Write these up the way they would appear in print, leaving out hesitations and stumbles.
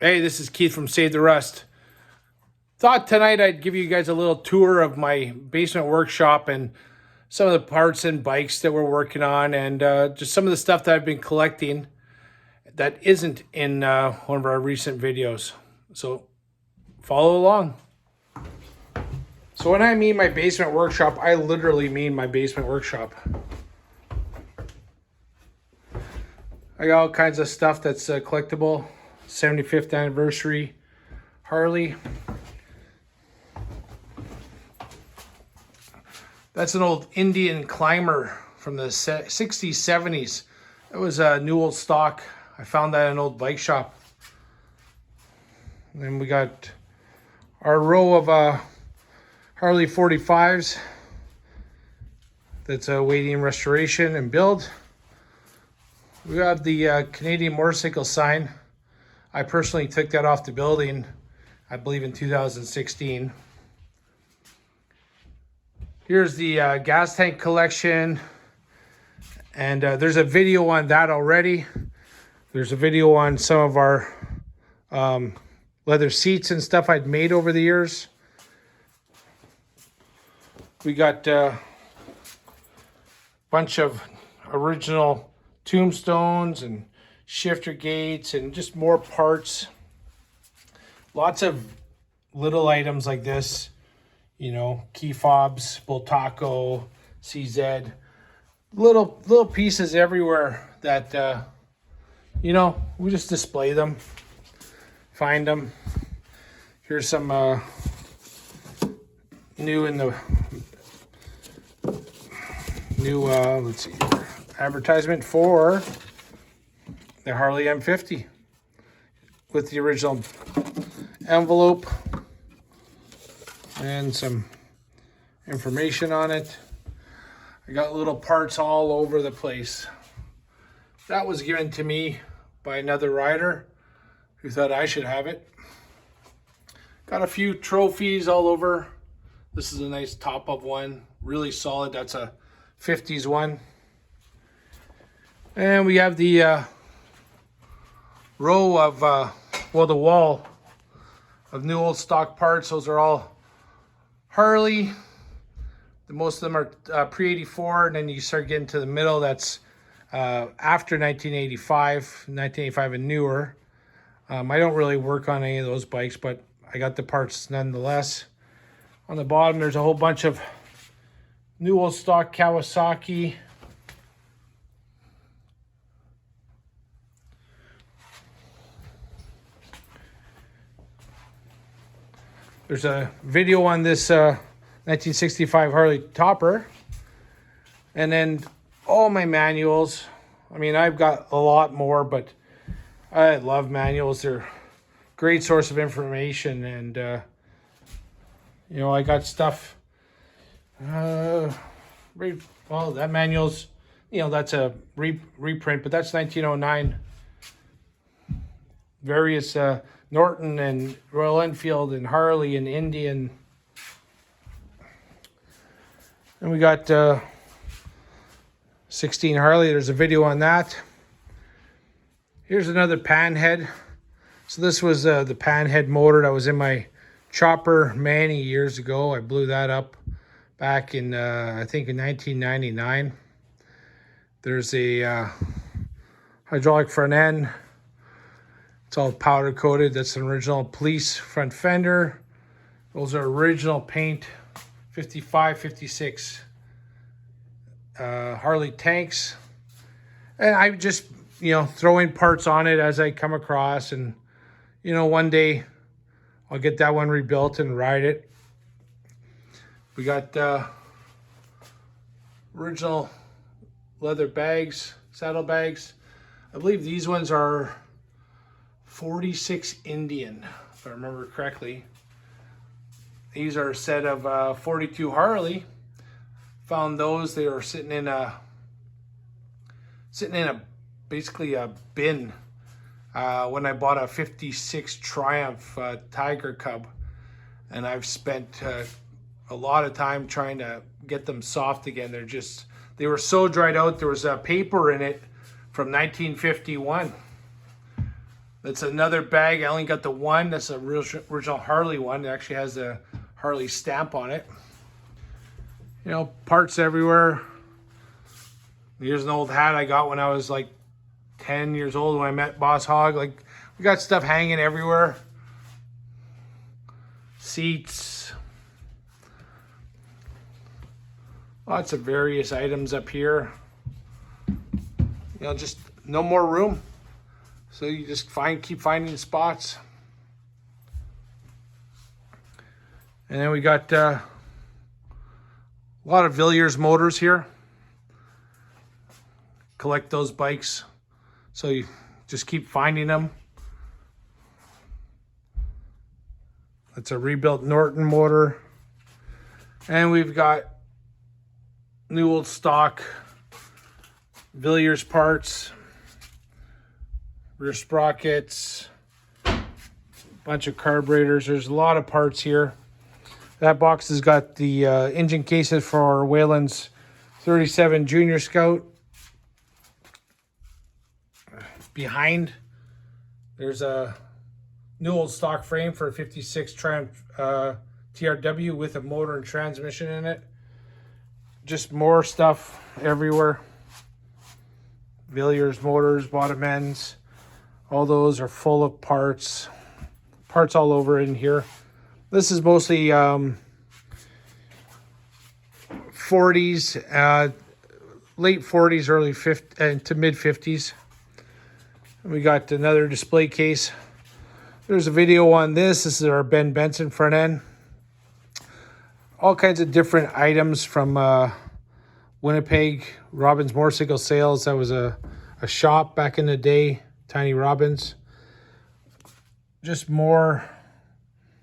Hey, this is Keith from Save the Rust. Thought tonight I'd give you guys a little tour of my basement workshop and some of the parts and bikes that we're working on, and just some of the stuff that I've been collecting that isn't in one of our recent videos. So follow along. So when I mean my basement workshop, I literally mean my basement workshop. I got all kinds of stuff that's collectible. 75th anniversary Harley. That's an old Indian climber from the 60s, 70s. It was a new old stock. I found that in an old bike shop. And then we got our row of Harley 45s that's awaiting restoration and build. We have the Canadian motorcycle sign. I personally took that off the building, I believe in 2016. Here's the gas tank collection, and there's a video on that already. There's a video on some of our leather seats and stuff I'd made over the years. We got a bunch of original tombstones and shifter gates and just more parts. Lots of little items like this. You know, key fobs, Bultaco, CZ, little pieces everywhere that, you know, we just display them, find them. Here's some new in the new, let's see here, advertisement for the Harley M50 with the original envelope and some information on it. I got little parts all over the place. That was given to me by another rider who thought I should have it. Got a few trophies all over. This is a nice top of one, really solid. That's a 50s one. And we have the row of, well, the wall of new old stock parts. Those are all Harley. Most of them are pre-84, and then you start getting to the middle. That's after 1985 and newer. I don't really work on any of those bikes, but I got the parts nonetheless. On the bottom, there's a whole bunch of new old stock Kawasaki. There's a video on this 1965 Harley Topper. And then all my manuals. I mean, I've got a lot more, but I love manuals. They're a great source of information. And, you know, I got stuff. Well, that manual's, you know, that's a reprint, but that's 1909. Various Norton and Royal Enfield and Harley and Indian. And we got 16 Harley. There's a video on that. Here's another panhead. So this was the panhead motor that was in my chopper many years ago. I blew that up back in, I think in 1999. There's a hydraulic front end. It's all powder coated. That's an original police front fender. Those are original paint, 55, 56 Harley tanks. And I just, you know, throw in parts on it as I come across. And, you know, one day I'll get that one rebuilt and ride it. We got original leather bags, saddle bags. I believe these ones are 46 Indian, if I remember correctly. These are a set of 42 Harley. Found those. They were sitting in a basically a bin when I bought a 56 Triumph Tiger Cub, and I've spent a lot of time trying to get them soft again. They were so dried out. There was paper in it from 1951. That's another bag. I only got the one. That's a original Harley one. It actually has a Harley stamp on it. You know, parts everywhere. Here's an old hat I got when I was like 10 years old when I met Boss Hogg. Like, we got stuff hanging everywhere. Seats. Lots of various items up here. You know, just no more room. So you just keep finding spots. And then we got a lot of Villiers motors here. Collect those bikes. So you just keep finding them. It's a rebuilt Norton motor. And we've got new old stock Villiers parts, rear sprockets, bunch of carburetors. There's a lot of parts here. That box has got the engine cases for Wayland's 37 Junior Scout. Behind, there's a new old stock frame for a 56 Triumph TRW with a motor and transmission in it. Just more stuff everywhere. Villiers motors, bottom ends. All those are full of parts. Parts all over in here. This is mostly 40s, late 40s, early 50s, to mid 50s. We got another display case. There's a video on this. This is our Ben Benson front end. All kinds of different items from Winnipeg, Robbins Motorcycle Sales. That was a shop back in the day, Tiny Robbins. Just more,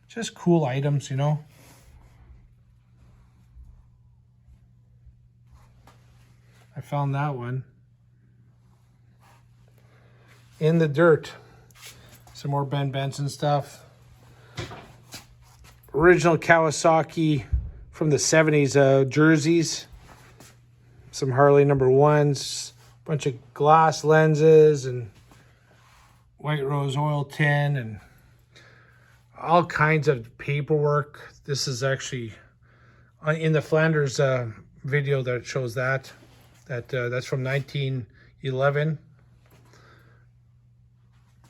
just cool items, you know. I found that one. In the dirt. Some more Ben Benson stuff. Original Kawasaki from the 70s jerseys. Some Harley number ones. Bunch of glass lenses and White Rose oil tin and all kinds of paperwork. This is actually in the Flanders video that shows that. That's from 1911.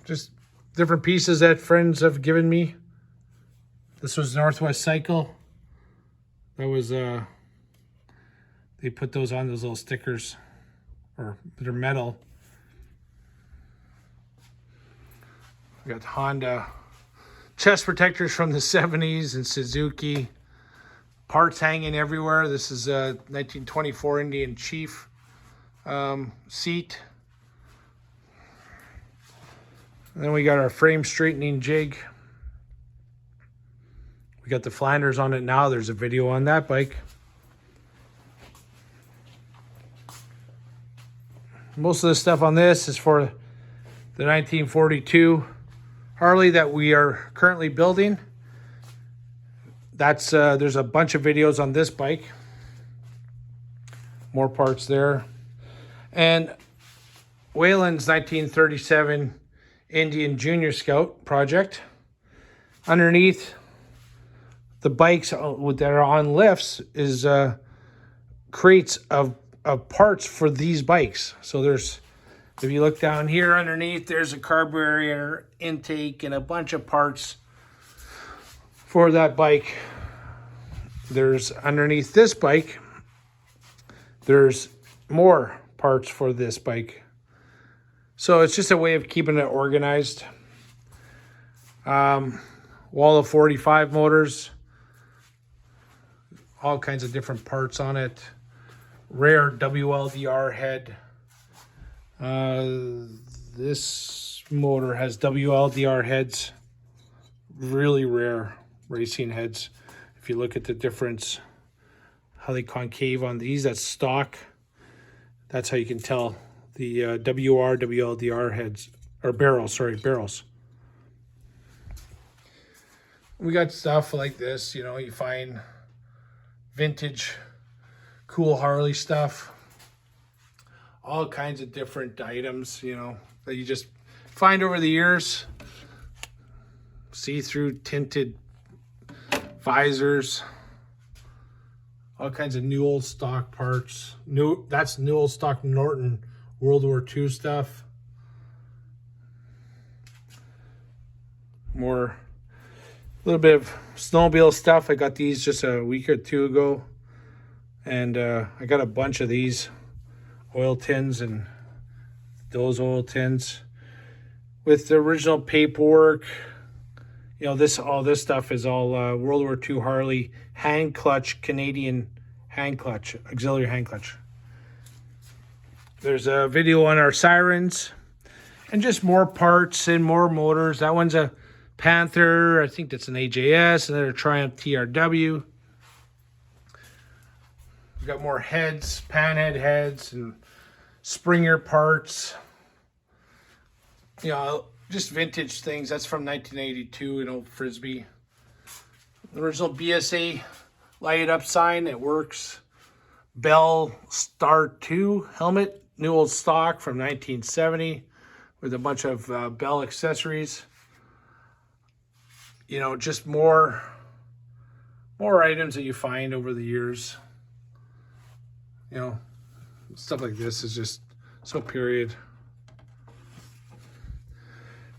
Just different pieces that friends have given me. This was Northwest Cycle. That was, they put those on those little stickers, or they're metal. We got Honda chest protectors from the 70s and Suzuki. Parts hanging everywhere. This is a 1924 Indian Chief seat. And then we got our frame straightening jig. We got the Flanders on it now. There's a video on that bike. Most of the stuff on this is for the 1942 Harley that we are currently building. That's there's a bunch of videos on this bike. More parts there. And Wayland's 1937 Indian Junior Scout project. Underneath the bikes that are on lifts is crates of parts for these bikes. So there's, if you look down here underneath, there's a carburetor intake and a bunch of parts for that bike. There's underneath this bike, there's more parts for this bike. So it's just a way of keeping it organized. Wall of 45 motors. All kinds of different parts on it. Rare WLDR head. This motor has WLDR heads. Really rare racing heads. If you look at the difference, how they concave on these, that's stock. That's how you can tell the WLDR heads, or barrels, barrels. We got stuff like this, you know, you find vintage, cool Harley stuff. All kinds of different items, you know, that you just find over the years. See-through tinted visors. All kinds of new old stock parts. That's new old stock Norton World War II stuff. More, a little bit of snowmobile stuff. I got these just a week or two ago. And I got a bunch of these oil tins and those oil tins with the original paperwork. You know, all this stuff is all World War II Harley hand clutch, Canadian hand clutch, auxiliary hand clutch. There's a video on our sirens and just more parts and more motors. That one's a Panther. I think that's an AJS, another Triumph TRW. We've got more heads, panhead heads, and Springer parts. You know, just vintage things. That's from 1982, an old Frisbee. The original BSA light up sign, it works. Bell Star 2 helmet, new old stock from 1970 with a bunch of Bell accessories. You know, just more items that you find over the years. You know, stuff like this is just so period.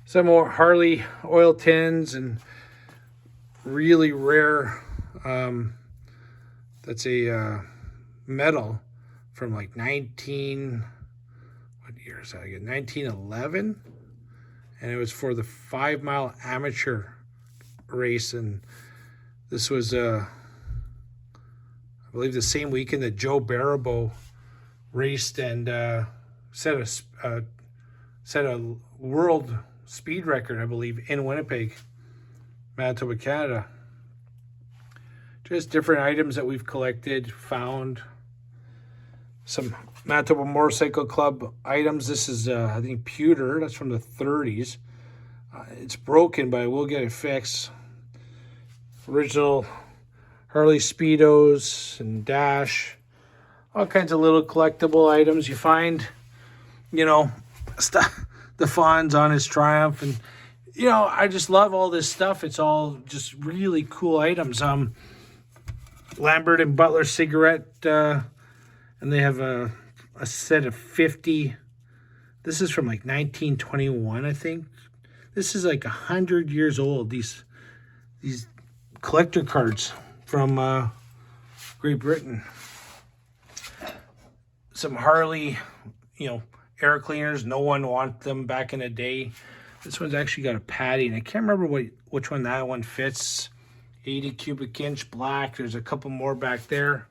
Some more Harley oil tins and really rare, that's a metal from like what year is that again? 1911. And it was for the 5 mile amateur race. And this was, I believe, the same weekend that Joe Baribeau raced and set a world speed record, I believe, in Winnipeg, Manitoba, Canada. Just different items that we've collected, found. Some Manitoba Motorcycle Club items. This is, I think, pewter. That's from the 30s. It's broken, but I will get it fixed. Original Harley Speedos and Dash. All kinds of little collectible items you find. You know, stuff. The Fonz on his Triumph, and you know, I just love all this stuff. It's all just really cool items. Lambert and Butler cigarette, and they have a set of 50. This is from like 1921, I think. This is like 100 years old. These collector cards from Great Britain. Some Harley, you know, air cleaners. No one wanted them back in the day. This one's actually got a padding. I can't remember which one that one fits. 80 cubic inch black. There's a couple more back there.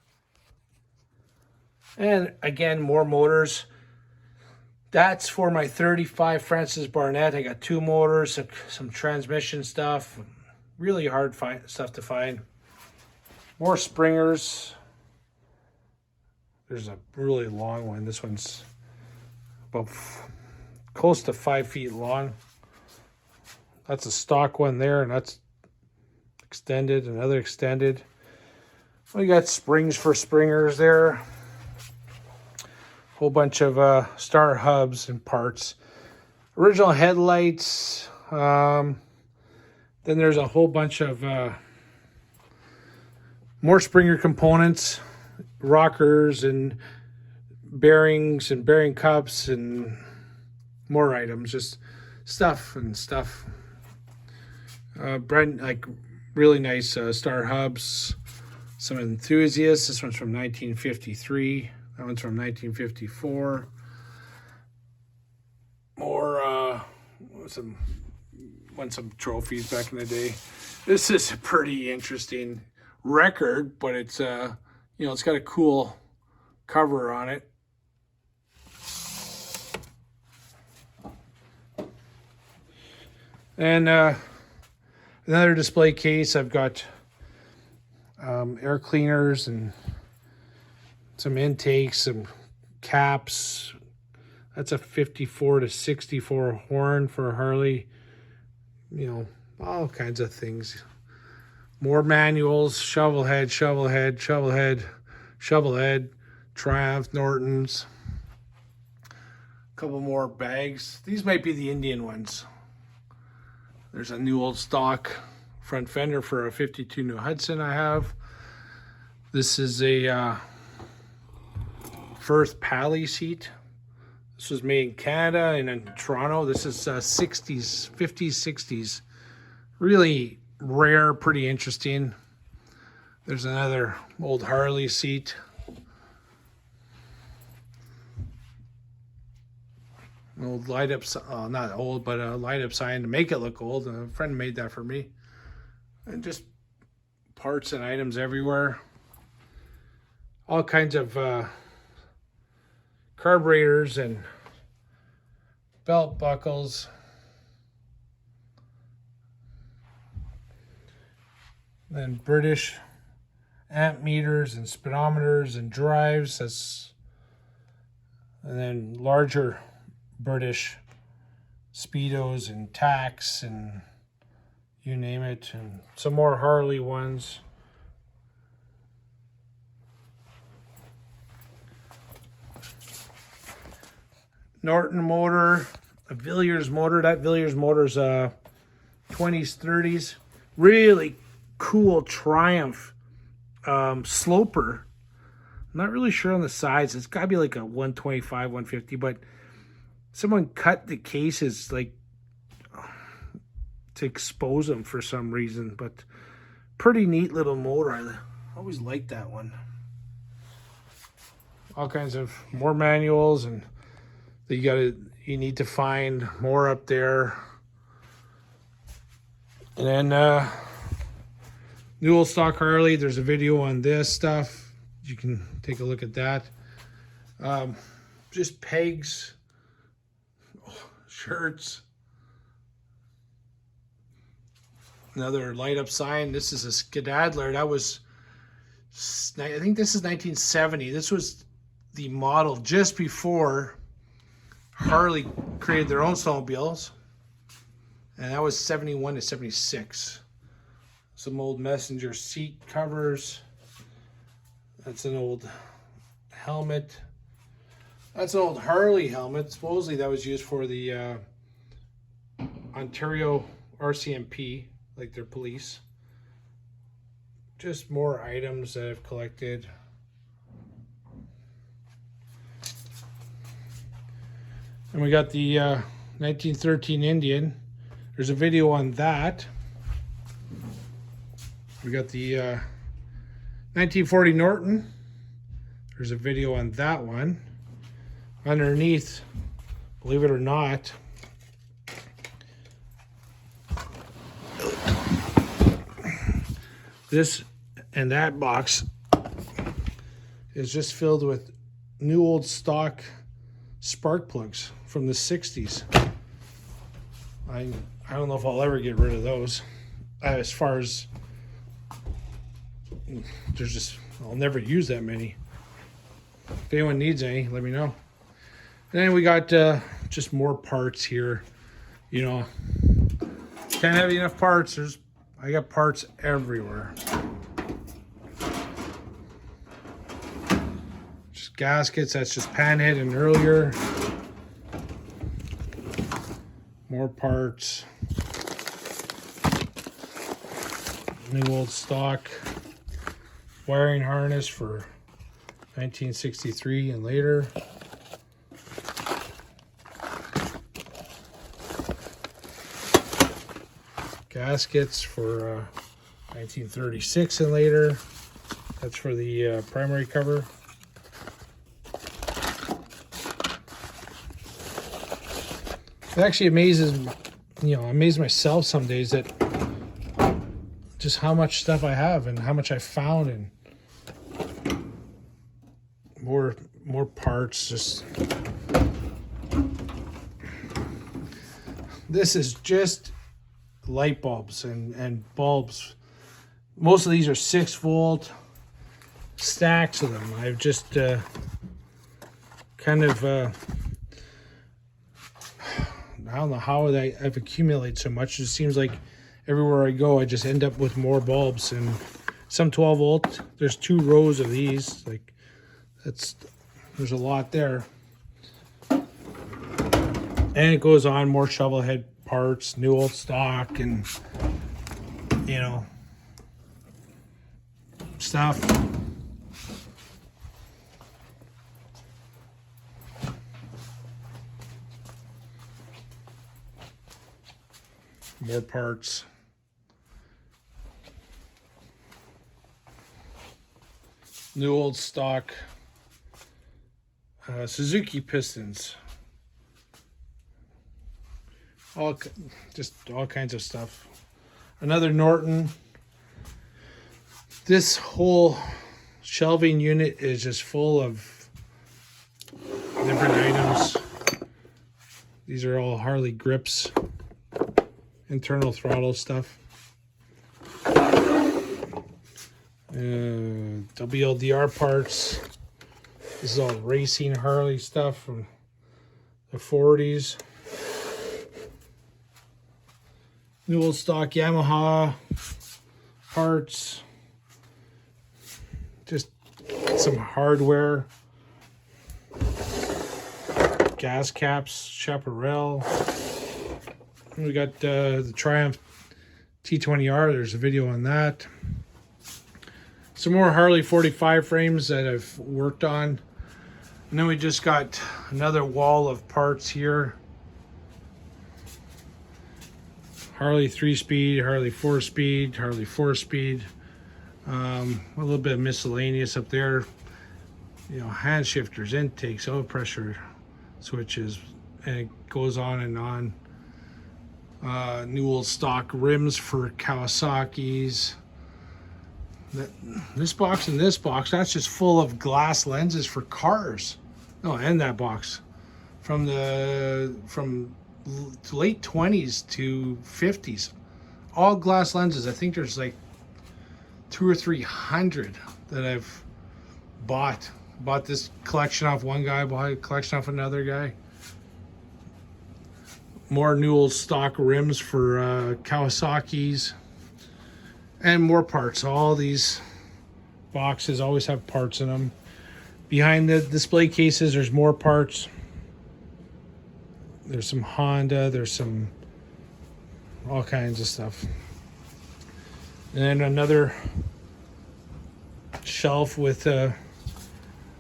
And again, more motors. That's for my 35 Francis Barnett. I got 2 motors, some transmission stuff. Really hard stuff to find. More Springers. There's a really long one. This one's about close to 5 feet long. That's a stock one there, and that's extended, another extended. We got springs for Springers there. Whole bunch of star hubs and parts. Original headlights. Then there's a whole bunch of more Springer components, rockers and bearings and bearing cups and more items, just stuff and stuff. Brent, like really nice star hubs. Some enthusiasts. This one's from 1953. That one's from 1954. More won some trophies back in the day. This is a pretty interesting record, but it's you know, it's got a cool cover on it. And another display case. I've got air cleaners and some intakes, some caps. That's a 54 to 64 horn for a Harley. You know, all kinds of things. More manuals, shovel head, Triumph, Nortons. couple more bags. These might be the Indian ones. There's a new old stock front fender for a 52 New Hudson I have. This is a Firth Pally seat. This was made in Canada and in Toronto. This is 60s, 50s, 60s. Really rare, pretty interesting. There's another old Harley seat. An old light up, not old, but a light up sign to make it look old. A friend made that for me. And just parts and items everywhere. All kinds of carburetors and belt buckles. Then British amp meters and speedometers and drives. And then larger British speedos and tacks and you name it, and some more Harley ones. Norton motor, a Villiers motor. That Villiers motor's 20s, 30s. Really cool Triumph sloper. I'm not really sure on the size. It's got to be like a 125, 150, but someone cut the cases like to expose them for some reason, but pretty neat little motor. I always liked that one. All kinds of more manuals, and you need to find more up there. And then new old stock Harley. There's a video on this stuff. You can take a look at that. Just pegs, shirts. Another light up sign. This is a Skedaddler. That was, I think this is 1970. This was the model just before Harley created their own snowmobiles. And that was 71 to 76. Some old messenger seat covers. That's an old helmet. That's an old Harley helmet. Supposedly that was used for the Ontario RCMP, like their police. Just more items that I've collected. And we got the 1913 Indian. There's a video on that. We got the 1940 Norton. There's a video on that one. Underneath, believe it or not, this and that box is just filled with new old stock spark plugs from the 60s. I don't know if I'll ever get rid of those. As far as I'll never use that many. If anyone needs any, let me know. And then we got just more parts here. You know, can't have enough parts. I got parts everywhere. Just gaskets. That's just panhead and earlier. More parts. New old stock wiring harness for 1963 and later. Gaskets for 1936 and later. That's for the primary cover. It actually amazes, amaze myself some days that just how much stuff I have and how much I found, and more parts. Just this is just light bulbs and bulbs. Most of these are 6-volt stacks of them. I've just kind of I don't know how I've accumulated so much. It seems like everywhere I go I just end up with more bulbs, and some 12-volt. There's 2 rows of these. Like there's a lot there. And it goes on, more shovel head parts, new old stock, and you know, stuff. More parts. New old stock. Suzuki pistons. Just all kinds of stuff. Another Norton. This whole shelving unit is just full of different items. These are all Harley grips, internal throttle stuff. WLDR parts. This is all racing Harley stuff from the 40s. New old stock Yamaha parts. Just some hardware. Gas caps, chaparral. We got the Triumph T20R. There's a video on that. Some more Harley 45 frames that I've worked on. And then we just got another wall of parts here. Harley 3-speed, Harley 4-speed, Harley 4-speed. A little bit of miscellaneous up there. You know, hand shifters, intakes, oil pressure switches, and it goes on and on. New old stock rims for Kawasaki's. This box and this box, that's just full of glass lenses for cars. Oh, and that box from late 20s to 50s, all glass lenses. I think there's like 200 or 300 that I've bought this collection off one guy, bought a collection off another guy. More new old stock rims for Kawasaki's, and more parts. All these boxes always have parts in them. Behind the display cases, there's more parts. There's some Honda, there's some all kinds of stuff. And then another shelf with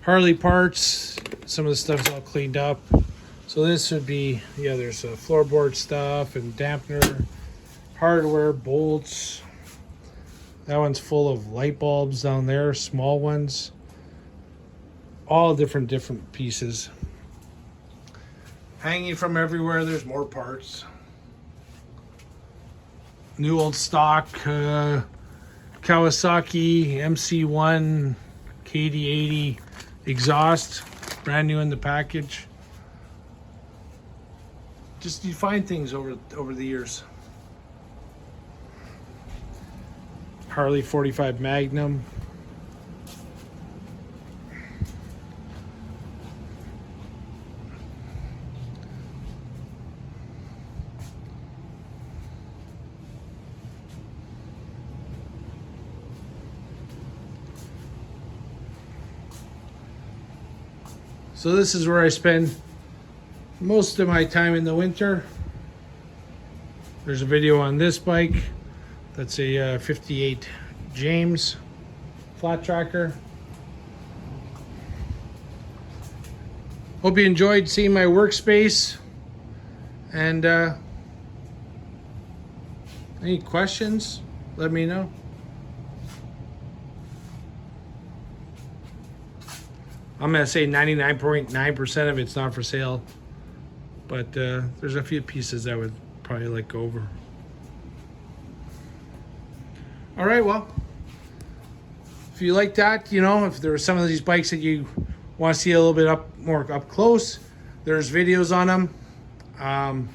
Harley parts. Some of the stuff's all cleaned up. So this would be, yeah, there's floorboard stuff and dampener, hardware, bolts. That one's full of light bulbs down there, small ones. All different pieces. Hanging from everywhere, there's more parts. New old stock Kawasaki MC1 KD80 exhaust, brand new in the package. Just you find things over the years. Harley 45 Magnum. So this is where I spend most of my time in the winter. There's a video on this bike. That's a 58 James flat tracker. Hope you enjoyed seeing my workspace. And any questions, let me know. I'm going to say 99.9% of it's not for sale. But there's a few pieces I would probably like go over. All right, well, if you like that, you know, if there are some of these bikes that you want to see a little bit more up close, there's videos on them.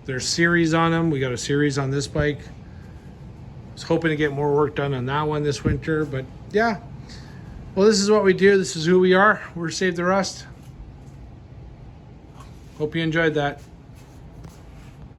There's series on them. We got a series on this bike. I was hoping to get more work done on that one this winter, but yeah. Well, this is what we do. This is who we are. We're Save the Rust. Hope you enjoyed that.